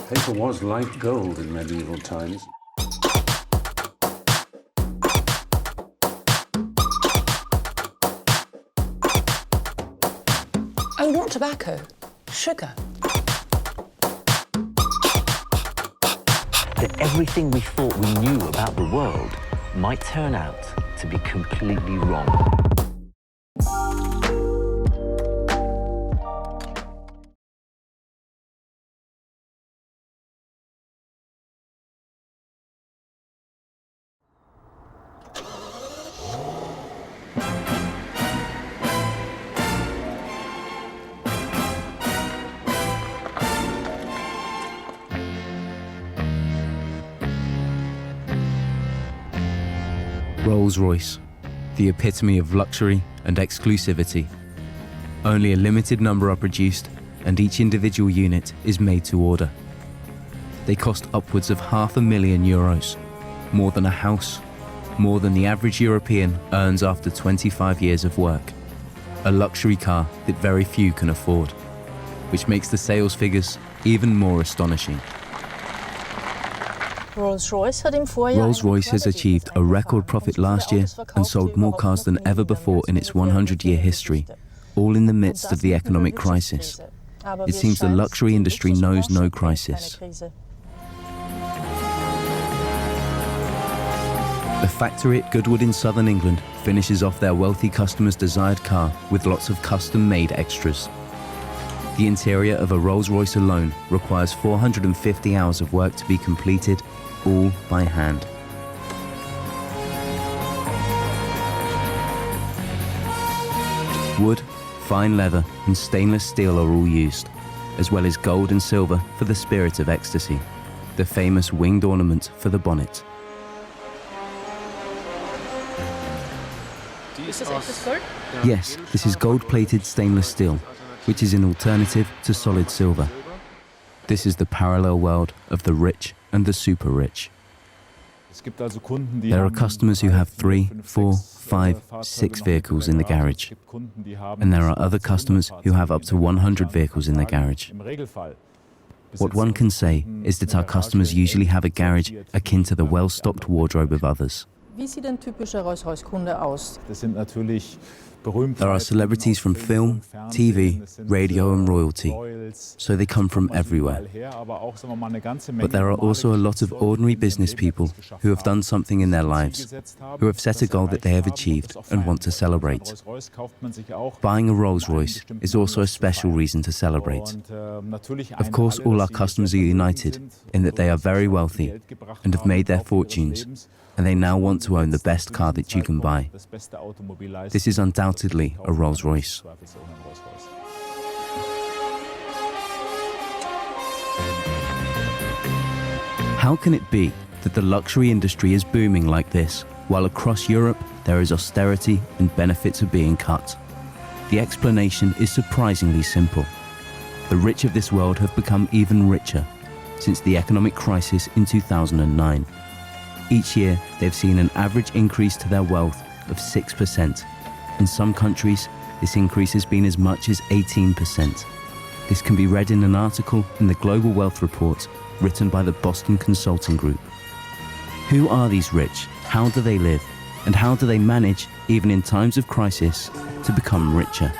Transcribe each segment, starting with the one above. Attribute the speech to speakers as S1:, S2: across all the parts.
S1: Paper was like gold in medieval times.
S2: Oh, not tobacco, sugar.
S3: That everything we thought we knew about the world might turn out to be completely wrong.
S4: Rolls Royce, the epitome of luxury and exclusivity. Only a limited number are produced, and each individual unit is made to order. They cost upwards of €500,000, more than a house, more than the average European earns after 25 years of work. A luxury car that very few can afford, which makes the sales figures even more astonishing.
S2: Rolls Royce
S4: has achieved a record profit last year and sold more cars than ever before in its 100-year history, all in the midst of the economic crisis. It seems the luxury industry knows no crisis. The factory at Goodwood in southern England finishes off their wealthy customers' desired car with lots of custom-made extras. The interior of a Rolls Royce alone requires 450 hours of work to be completed, all by hand. Wood, fine leather and stainless steel are all used, as well as gold and silver for the spirit of ecstasy, the famous winged ornament for the bonnet. Yes, this is gold-plated stainless steel, which is an alternative to solid silver. This is the parallel world of the rich and the super rich. There are customers who have 3, 4, 5, 6 vehicles in the garage. And there are other customers who have up to 100 vehicles in the garage. What one can say is that our customers usually have a garage akin to the well-stocked wardrobe of others. There are celebrities from film, TV, radio and royalty, so they come from everywhere. But there are also a lot of ordinary business people who have done something in their lives, who have set a goal that they have achieved and want to celebrate. Buying a Rolls Royce is also a special reason to celebrate. Of course, all our customers are united in that they are very wealthy and have made their fortunes, and they now want to own the best car that you can buy. This is undoubtedly a Rolls Royce. How can it be that the luxury industry is booming like this, while across Europe there is austerity and benefits are being cut? The explanation is surprisingly simple. The rich of this world have become even richer since the economic crisis in 2009. Each year, they've seen an average increase to their wealth of 6%. In some countries, this increase has been as much as 18%. This can be read in an article in the Global Wealth Report written by the Boston Consulting Group. Who are these rich? How do they live? And how do they manage, even in times of crisis, to become richer?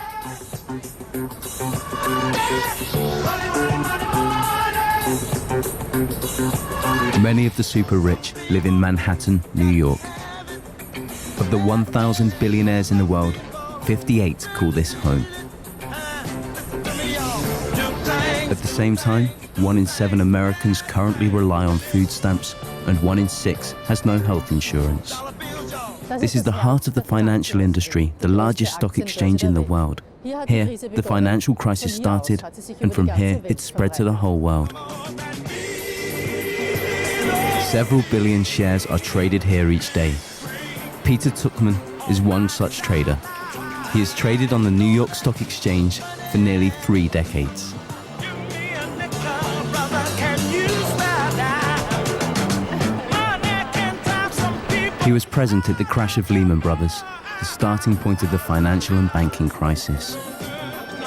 S4: Many of the super rich live in Manhattan, New York. Of the 1,000 billionaires in the world, 58 call this home. At the same time, 1 in 7 Americans currently rely on food stamps, and 1 in 6 has no health insurance. This is the heart of the financial industry, the largest stock exchange in the world. Here, the financial crisis started, and from here, it spread to the whole world. Several billion shares are traded here each day. Peter Tuchman is one such trader. He has traded on the New York Stock Exchange for nearly 3 decades. He was present at the crash of Lehman Brothers, the starting point of the financial and banking crisis.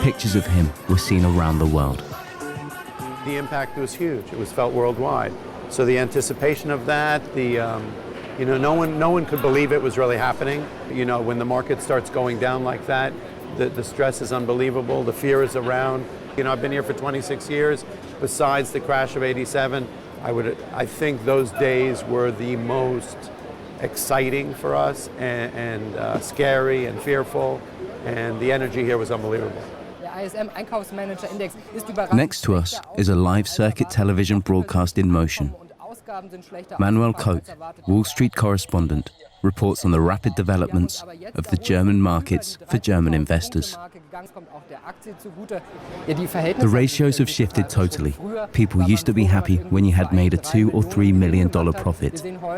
S4: Pictures of him were seen around the world.
S5: the impact was huge. It was felt worldwide. So the anticipation of that, no one could believe it was really happening. When the market starts going down like that, the stress is unbelievable. The fear is around. I've been here for 26 years. Besides the crash of '87, I think those days were the most exciting for us and scary and fearful, and the energy here was unbelievable.
S4: Next to us is a live circuit television broadcast in motion. Manuel Koch, Wall Street correspondent, reports on the rapid developments of the German markets for German investors. The ratios have shifted totally. People used to be happy when you had made a $2 or $3 million profit.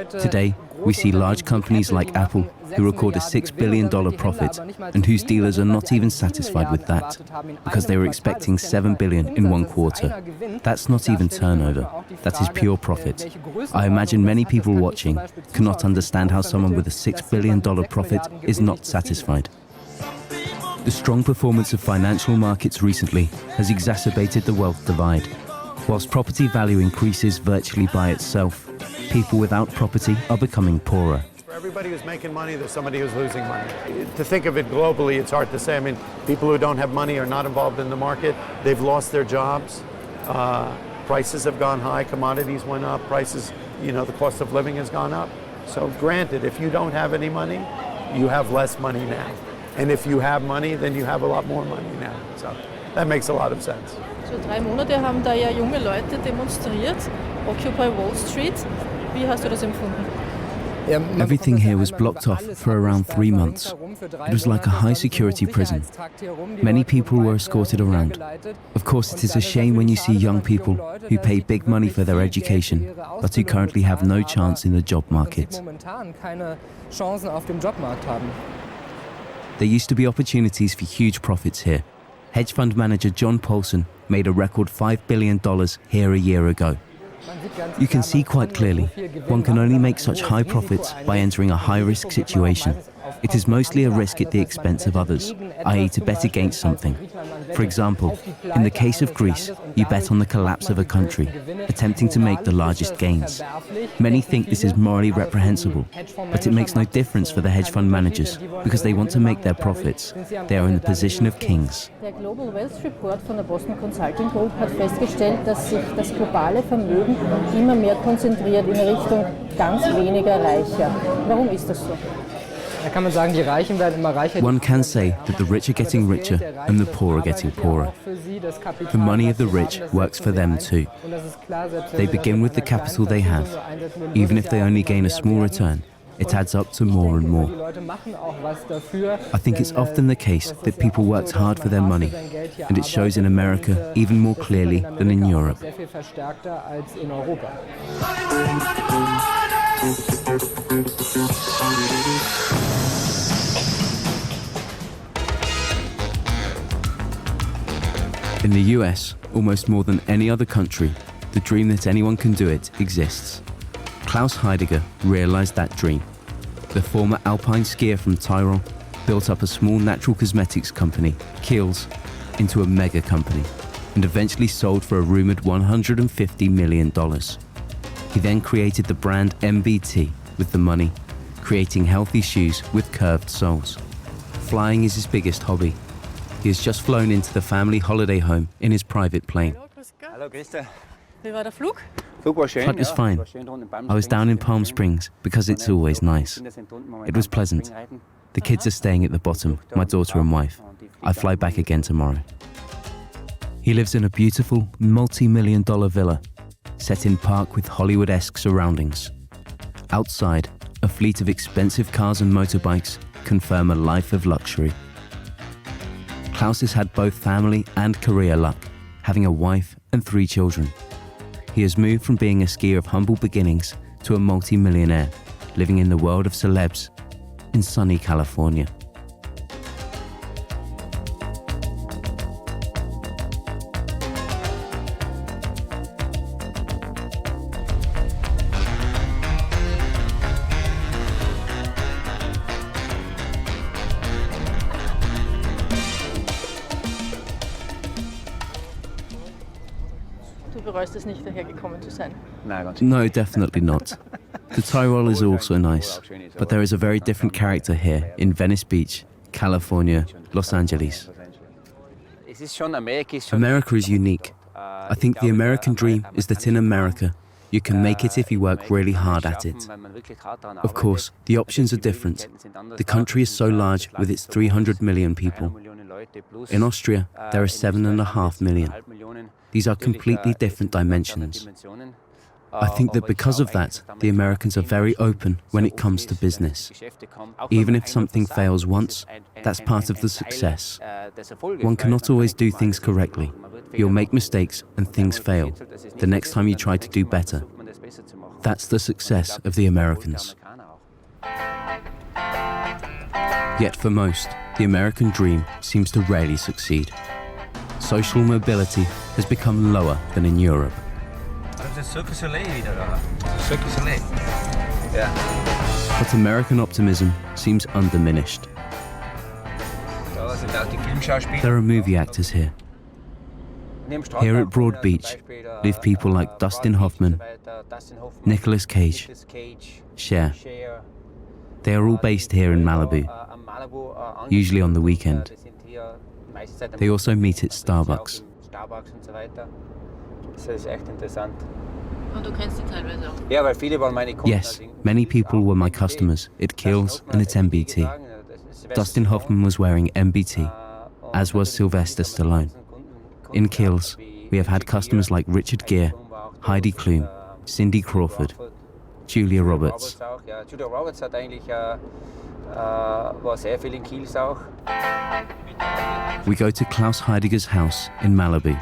S4: Today, we see large companies like Apple who record a $6 billion profit and whose dealers are not even satisfied with that because they were expecting $7 billion in one quarter. That's not even turnover. That is pure profit. I imagine many people watching cannot understand how someone with a $6 billion profit is not satisfied. The strong performance of financial markets recently has exacerbated the wealth divide. Whilst property value increases virtually by itself, people without property are becoming poorer.
S5: For everybody who's making money, there's somebody who's losing money. To think of it globally, it's hard to say. I mean, people who don't have money are not involved in the market. They've lost their jobs. Prices have gone high. Commodities went up. Prices, the cost of living has gone up. So granted, if you don't have any money, you have less money now. And if you have money, then you have a lot more money now. So that makes a lot of sense.
S6: So 3 Monate haben da ja junge Leute demonstriert, Occupy Wall Street. Wie hast du das empfunden?
S4: Everything here was blocked off for around 3 months. It was like a high-security prison. Many people were escorted around. Of course, it is a shame when you see young people who pay big money for their education, but who currently have no chance in the job market. There used to be opportunities for huge profits here. Hedge fund manager John Paulson made a record $5 billion here a year ago. You can see quite clearly, one can only make such high profits by entering a high-risk situation. It is mostly a risk at the expense of others, i.e. to bet against something. For example, in the case of Greece, you bet on the collapse of a country, attempting to make the largest gains. Many think this is morally reprehensible, but it makes no difference for the hedge fund managers, because they want to make their profits. They are in the position of kings.
S7: Der Global Wealth Report von der Boston Consulting Group hat festgestellt, dass sich das globale Vermögen immer mehr konzentriert in Richtung ganz weniger Reicher. Warum ist das so?
S4: One can say that the rich are getting richer and the poor are getting poorer. The money of the rich works for them too. They begin with the capital they have. Even if they only gain a small return, it adds up to more and more. I think it's often the case that people worked hard for their money, and it shows in America even more clearly than in Europe. In the US, almost more than any other country, the dream that anyone can do it exists. Klaus Heidegger realized that dream. The former alpine skier from Tyrol built up a small natural cosmetics company, Kiehl's, into a mega company, and eventually sold for a rumored $150 million. He then created the brand MBT with the money, creating healthy shoes with curved soles. Flying is his biggest hobby. He has just flown into the family holiday home in his private plane.
S6: Hallo, Christa. Wie war der Flug?
S4: Flight was fine. I was down in Palm Springs because it's always nice. It was pleasant. The kids are staying at the bottom, my daughter and wife. I fly back again tomorrow. He lives in a beautiful, multi-million-dollar villa, set in park with Hollywood-esque surroundings. Outside, a fleet of expensive cars and motorbikes confirm a life of luxury. Klaus has had both family and career luck, having a wife and 3 children. He has moved from being a skier of humble beginnings to a multi-millionaire, living in the world of celebs in sunny California.
S6: bereust es nicht, dahergekommen zu sein?
S4: No, definitely not. The Tyrol is also nice, but there is a very different character here in Venice Beach, California, Los Angeles. America is unique. I think the American dream is that in America, you can make it if you work really hard at it. Of course, the options are different. The country is so large with its 300 million people. In Austria, there are 7.5 million. These are completely different dimensions. I think that because of that, the Americans are very open when it comes to business. Even if something fails once, that's part of the success. One cannot always do things correctly. You'll make mistakes and things fail. The next time you try to do better. That's the success of the Americans. Yet for most, the American dream seems to rarely succeed. Social mobility has become lower than in Europe. But American optimism seems undiminished. There are movie actors here. Here at Broad Beach live people like Dustin Hoffman, Nicolas Cage, Cher. They are all based here in Malibu, usually on the weekend. They also meet at Starbucks. Yes, many people were my customers at Kills and at MBT. Dustin Hoffman was wearing MBT, as was Sylvester Stallone. In Kills, we have had customers like Richard Gere, Heidi Klum, Cindy Crawford, Julia Roberts. We go to Klaus Heidegger's house in Malibu,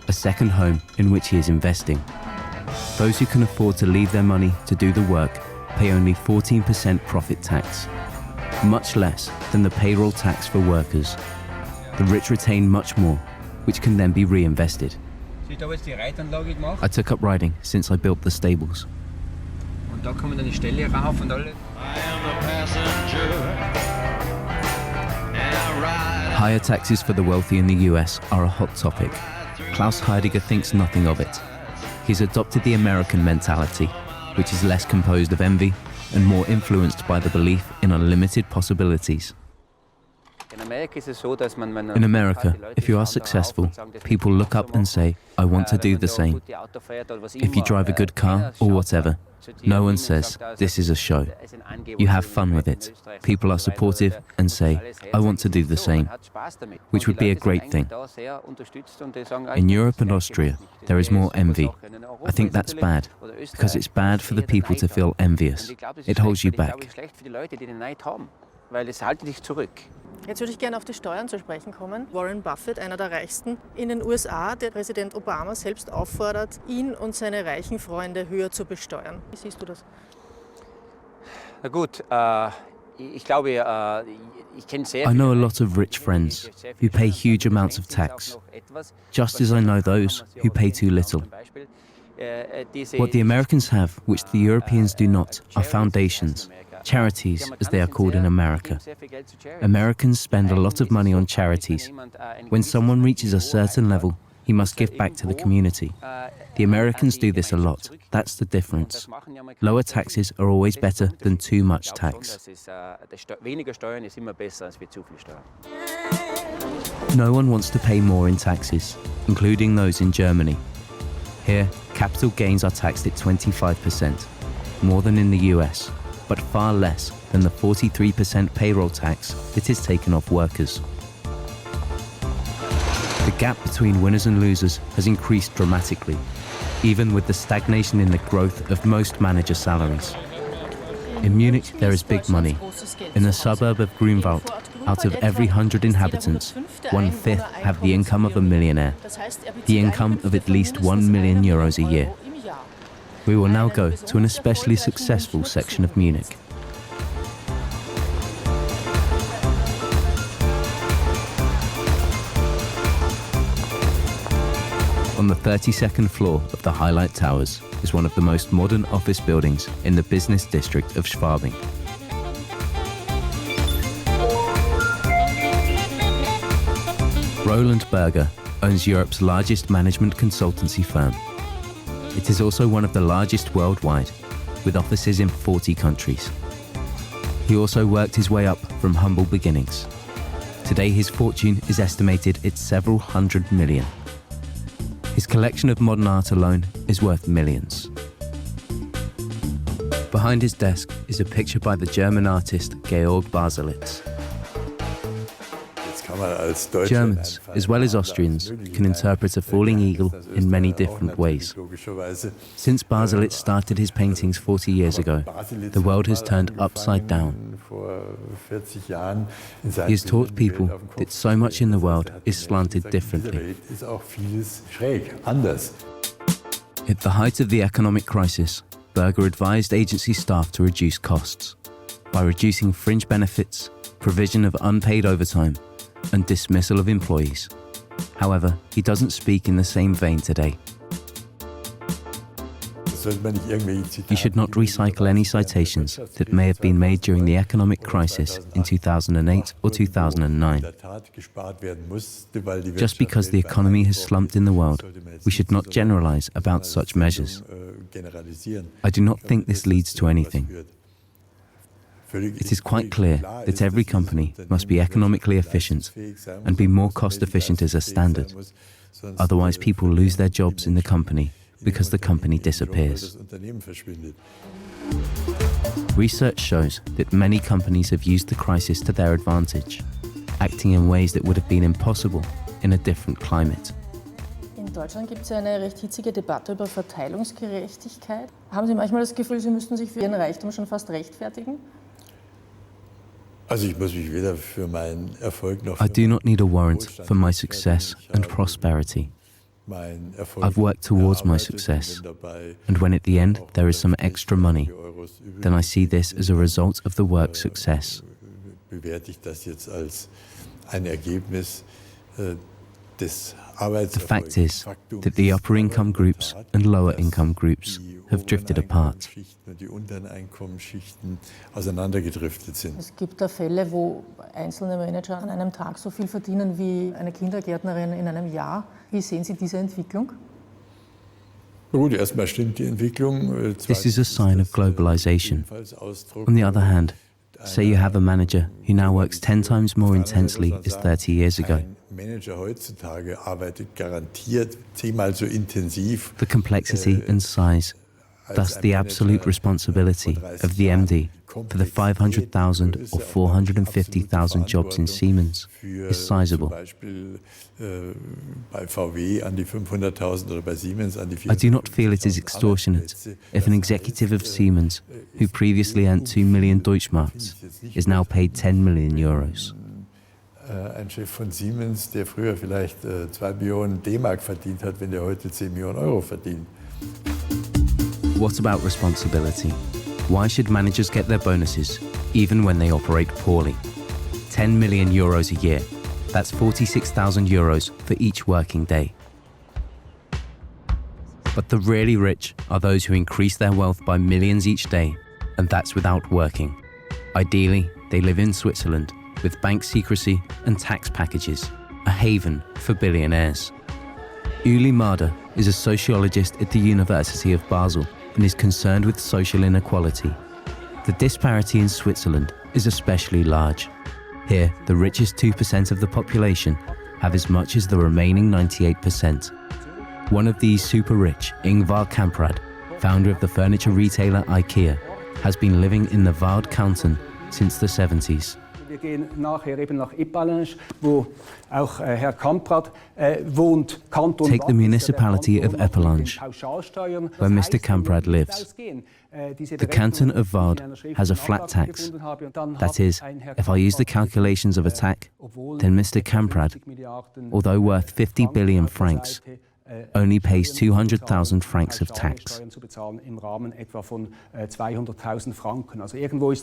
S4: a second home in which he is investing. Those who can afford to leave their money to do the work pay only 14% profit tax, much less than the payroll tax for workers. The rich retain much more, which can then be reinvested. I took up riding since I built the stables. Higher taxes for the wealthy in the US are a hot topic. Klaus Heidegger thinks nothing of it. He's adopted the American mentality, which is less composed of envy and more influenced by the belief in unlimited possibilities. In America, if you are successful, people look up and say, I want to do the same. If you drive a good car or whatever, no one says, this is a show. You have fun with it. People are supportive and say, I want to do the same, which would be a great thing. In Europe and Austria, there is more envy. I think that's bad, because it's bad for the people to feel envious. It holds you back.
S6: Jetzt würde ich gerne auf die Steuern zu sprechen kommen. Warren Buffett, einer der Reichsten in den USA, der Präsident Obama selbst auffordert, ihn und seine reichen Freunde höher zu besteuern. Wie siehst du das?
S8: Na gut, ich glaube, ich kenne sehr
S4: I know a lot of rich friends who pay huge amounts of tax, just as I know those who pay too little. What the Americans have, which the Europeans do not, are foundations. Charities, as they are called in America. Americans spend a lot of money on charities. When someone reaches a certain level, he must give back to the community. The Americans do this a lot. That's the difference. Lower taxes are always better than too much tax. No one wants to pay more in taxes, including those in Germany. Here, capital gains are taxed at 25%, more than in the US, but far less than the 43% payroll tax that is taken off workers. The gap between winners and losers has increased dramatically, even with the stagnation in the growth of most manager salaries. In Munich, there is big money. In the suburb of Grünwald, out of every 100 inhabitants, 1/5 have the income of a millionaire, the income of at least €1 million a year. We will now go to an especially successful section of Munich. On the 32nd floor of the Highlight Towers is one of the most modern office buildings in the business district of Schwabing. Roland Berger owns Europe's largest management consultancy firm. It is also one of the largest worldwide, with offices in 40 countries. He also worked his way up from humble beginnings. Today his fortune is estimated at several hundred million. His collection of modern art alone is worth millions. Behind his desk is a picture by the German artist Georg Baselitz. Germans, as well as Austrians, can interpret a falling eagle in many different ways. Since Baselitz started his paintings 40 years ago, the world has turned upside down. He has taught people that so much in the world is slanted differently. At the height of the economic crisis, Berger advised agency staff to reduce costs by reducing fringe benefits, provision of unpaid overtime, and dismissal of employees. However, he doesn't speak in the same vein today. You should not recycle any citations that may have been made during the economic crisis in 2008 or 2009. Just because the economy has slumped in the world, we should not generalize about such measures. I do not think this leads to anything. It is quite clear that every company must be economically efficient and be more cost-efficient as a standard. Otherwise, people lose their jobs in the company because the company disappears. Research shows that many companies have used the crisis to their advantage, acting in ways that would have been impossible in a different climate.
S7: In Deutschland gibt es ja eine recht hitzige Debatte über Verteilungsgerechtigkeit. Haben Sie manchmal das Gefühl, Sie müssten sich für Ihren Reichtum schon fast rechtfertigen?
S4: I do not need a warrant for my success and prosperity. I've worked towards my success, and when at the end there is some extra money, then I see this as a result of the work's success. The fact is that the upper income groups and lower income groups have drifted apart.
S7: Es gibt da Fälle, wo einzelne Manager an einem Tag so viel verdienen wie eine Kindergärtnerin in einem Jahr. Wie sehen Sie diese Entwicklung?
S4: This is a sign of globalization. On the other hand, say you have a manager who now works 10 times more intensely as 30 years ago. The complexity and size, thus the absolute responsibility of the MD for the 500,000 or 450,000 jobs in Siemens is sizable. I do not feel it is extortionate if an executive of Siemens, who previously earned 2 million Deutschmarks, is now paid 10 million euros.
S9: Ein Chef von Siemens, der früher vielleicht 2 Millionen D-Mark verdient hat, wenn der heute 10 Millionen Euro verdient.
S4: What about responsibility? Why should managers get their bonuses even when they operate poorly? 10 million euros a year. That's 46,000 euros for each working day. But the really rich are those who increase their wealth by millions each day, and that's without working. Ideally, they live in Switzerland with bank secrecy and tax packages, a haven for billionaires. Uli Marder is a sociologist at the University of Basel and is concerned with social inequality. The disparity in Switzerland is especially large. Here, the richest 2% of the population have as much as the remaining 98%. One of these super rich, Ingvar Kamprad, founder of the furniture retailer IKEA, has been living in the Vaud canton since the 70s.
S10: Wir gehen nachher eben nach Eppalinges, wo auch Herr Kamprad wohnt.
S4: Take the municipality of Eppalinges, where Mr. Kamprad lives. The canton of Vaud has a flat tax. That is, if I use the calculations of a TAC, then Mr. Kamprad, although worth 50 billion francs, only pays 200,000 francs of tax.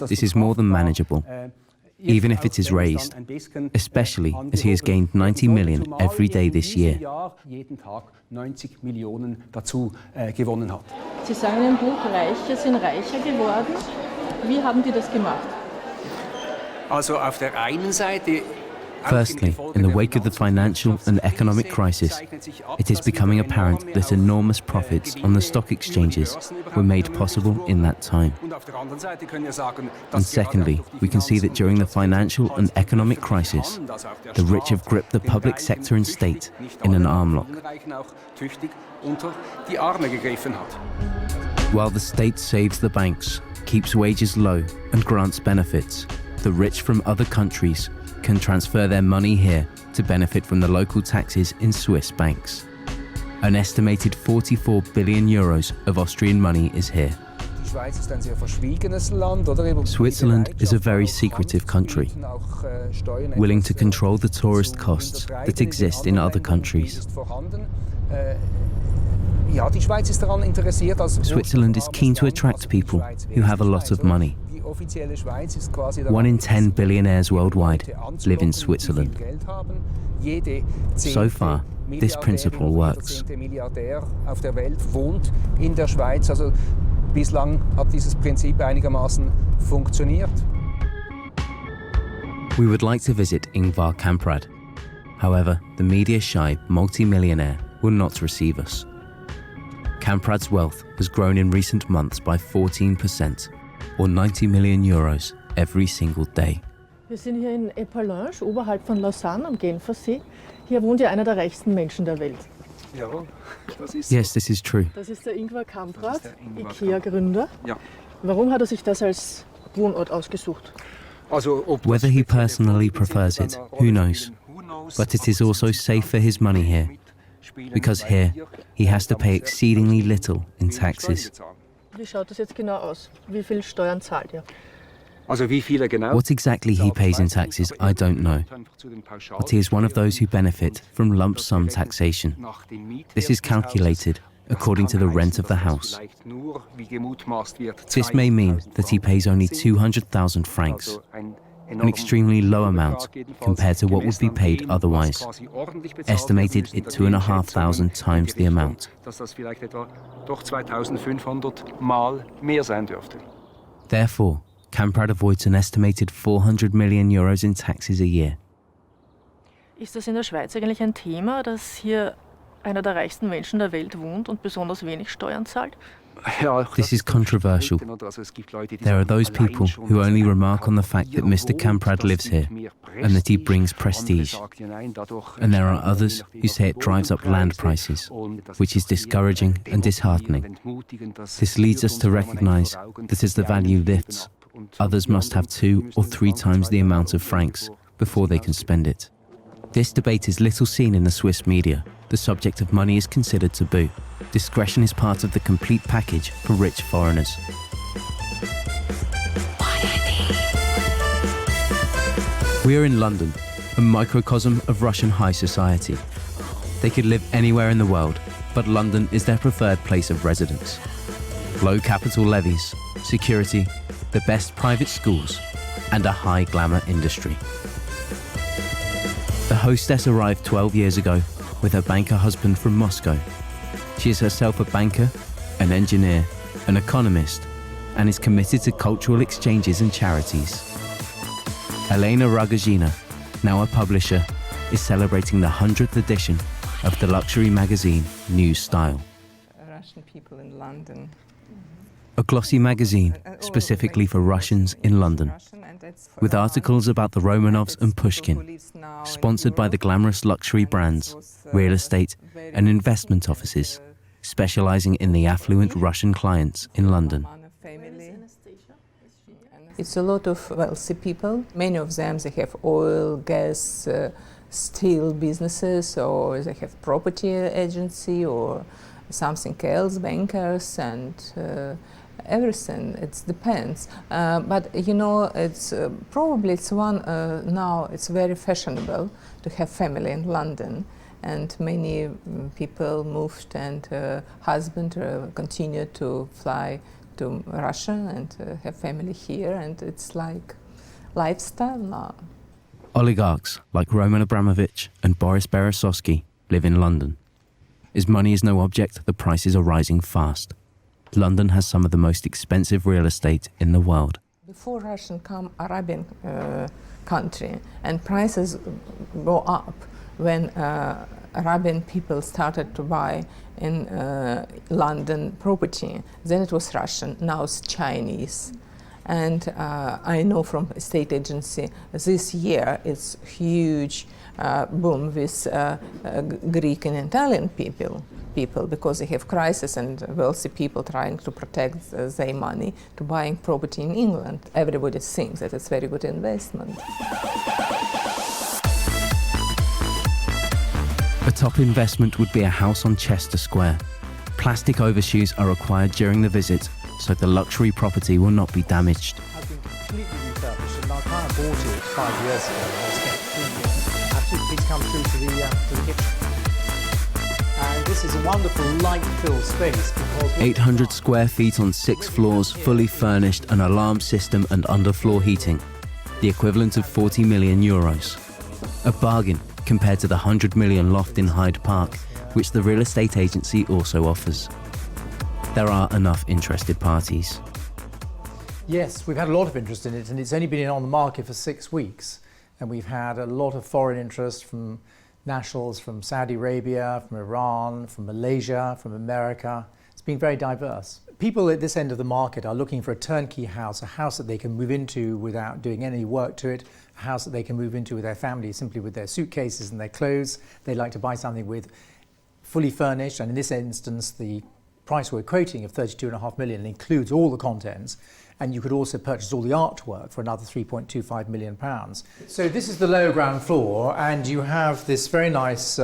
S4: This is more than manageable, even if it is raised, especially as he has gained 90 million every day this year.
S7: Sie sagen in Ihrem Buch, Reiche sind reicher geworden. Wie haben die das gemacht?
S8: Also auf der einen Seite
S4: Firstly, in the wake of the financial and economic crisis, it is becoming apparent that enormous profits on the stock exchanges were made possible in that time. And secondly, we can see that during the financial and economic crisis, the rich have gripped the public sector and state in an arm lock. While the state saves the banks, keeps wages low and grants benefits, the rich from other countries can transfer their money here to benefit from the local taxes in Swiss banks. An estimated 44 billion euros of Austrian money is here. Switzerland is a very secretive country, willing to control the tourist costs that exist in other countries. Switzerland is keen to attract people who have a lot of money. 1 in 10 billionaires worldwide live in Switzerland. So far, this principle works. We would like to visit Ingvar Kamprad. However, the media-shy multi-millionaire will not receive us. Kamprad's wealth has grown in recent months by 14%, or 90 million euros every single day.
S6: Wir sind hier in Epalinges, oberhalb von Lausanne am Genfersee. Hier wohnt ja einer der reichsten Menschen der Welt.
S4: Yes, this is true.
S6: Das ist der Ingvar Kamprad, IKEA-Gründer. Warum hat sich das als Wohnort ausgesucht?
S4: Whether he personally prefers it, who knows? But it is also safe for his money here, because here he has to pay exceedingly little in taxes.
S6: Wie schaut das jetzt genau aus? Wie viel Steuern zahlt ihr?
S4: What exactly he pays in taxes, I don't know. But he is one of those who benefit from lump sum taxation. This is calculated according to the rent of the house. This may mean that he pays only 200,000 francs, an extremely low amount compared to what would be paid otherwise, estimated at 2,500 times the amount. Therefore, Kamprad avoids an estimated 400 million euros in taxes a year.
S6: Ist das in der Schweiz eigentlich ein Thema, dass hier einer der reichsten Menschen der Welt wohnt und besonders wenig Steuern zahlt?
S4: This is controversial. There are those people who only remark on the fact that Mr. Kamprad lives here and that he brings prestige. And there are others who say it drives up land prices, which is discouraging and disheartening. This leads us to recognize that as the value lifts, others must have 2 or 3 times the amount of francs before they can spend it. This debate is little seen in the Swiss media. The subject of money is considered taboo. Discretion is part of the complete package for rich foreigners. We are in London, a microcosm of Russian high society. They could live anywhere in the world, but London is their preferred place of residence. Low capital levies, security, the best private schools, and a high glamour industry. The hostess arrived 12 years ago with her banker husband from Moscow. She is herself a banker, an engineer, an economist, and is committed to cultural exchanges and charities. Elena Rogozina, now a publisher, is celebrating the 100th edition of the luxury magazine New Style.
S11: Russian people in London.
S4: A glossy magazine specifically for Russians in London, with articles about the Romanovs and Pushkin, sponsored by the glamorous luxury brands, real estate and investment offices, specializing in the affluent Russian clients in London.
S11: It's a lot of wealthy people. Many of them, they have oil, gas, steel businesses, or they have property agency or something else, bankers and everything. It depends. But you know, it's probably now it's very fashionable to have family in London, and many people moved and husband continued to fly to Russia and have family here, and it's like lifestyle now.
S4: Oligarchs like Roman Abramovich and Boris Berezovsky live in London. As money is no object, the prices are rising fast. London has some of the most expensive real estate in the world.
S11: Before Russian come Arabian country, and prices go up when Arabian people started to buy in London property. Then it was Russian, now it's Chinese. And I know from estate agency this year it's huge boom with Greek and Italian people because they have crisis and wealthy people trying to protect their money to buying property in England. Everybody thinks that it's very good investment.
S4: A top investment would be a house on Chester Square. Plastic overshoes are required during the visit, so the luxury property will not be damaged.
S12: It has been completely refurbished, and I kind of bought it 5 years ago. Absolutely, please come through to the kitchen. And this is a wonderful light-filled space because
S4: 800 square feet on 6 floors, fully furnished, an alarm system and underfloor heating. The equivalent of 40 million euros. A bargain compared to the 100 million loft in Hyde Park, which the real estate agency also offers. There are enough interested parties.
S12: Yes, we've had a lot of interest in it, and it's only been on the market for 6 weeks. And we've had a lot of foreign interest from nationals from Saudi Arabia, from Iran, from Malaysia, from America. It's been very diverse. People at this end of the market are looking for a turnkey house, a house that they can move into without doing any work to it, a house that they can move into with their family, simply with their suitcases and their clothes. They like to buy something with fully furnished, and in this instance, the price we're quoting of 32.5 million includes all the contents, and you could also purchase all the artwork for another 3.25 million pounds. So this is the lower ground floor, and you have this very nice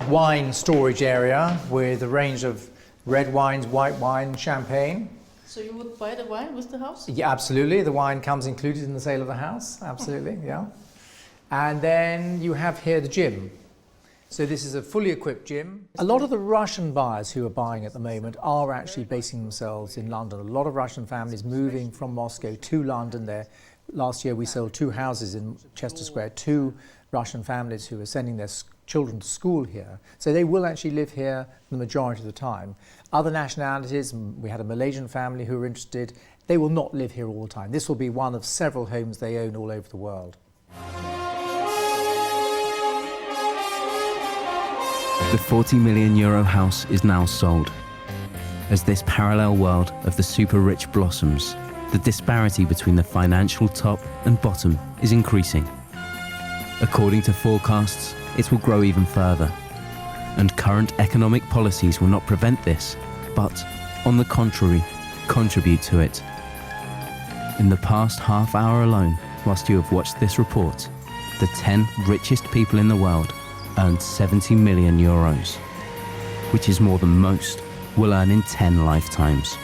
S12: wine storage area with a range of red wines, white wine, champagne.
S6: So you would buy the wine with the house?
S12: Yeah, absolutely. The wine comes included in the sale of the house, absolutely, yeah. And then you have here the gym. So this is a fully equipped gym. A lot of the Russian buyers who are buying at the moment are actually basing themselves in London. A lot of Russian families moving from Moscow to London there. Last year we sold 2 houses in Chester Square, 2 Russian families who are sending their children to school here. So they will actually live here the majority of the time. Other nationalities, we had a Malaysian family who were interested, they will not live here all the time. This will be one of several homes they own all over the world.
S4: The 40 million euro house is now sold. As this parallel world of the super rich blossoms, the disparity between the financial top and bottom is increasing. According to forecasts, it will grow even further. And current economic policies will not prevent this, but, on the contrary, contribute to it. In the past half hour alone, whilst you have watched this report, the 10 richest people in the world earned 70 million euros, which is more than most will earn in 10 lifetimes.